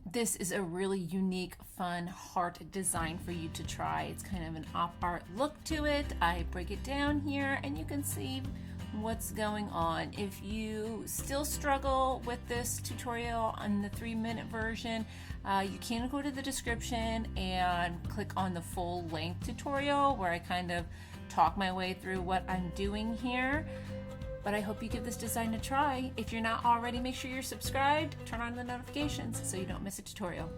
This is a really unique, fun heart design for you to try. It's kind of an op art look to it. I break it down here and you can see what's going on. If you still struggle with this tutorial on the 3-minute version, you can go to the description and click on the full length tutorial where I kind of talk my way through what I'm doing here. But I hope you give this design a try. If you're not already, make sure you're subscribed, turn on the notifications so you don't miss a tutorial.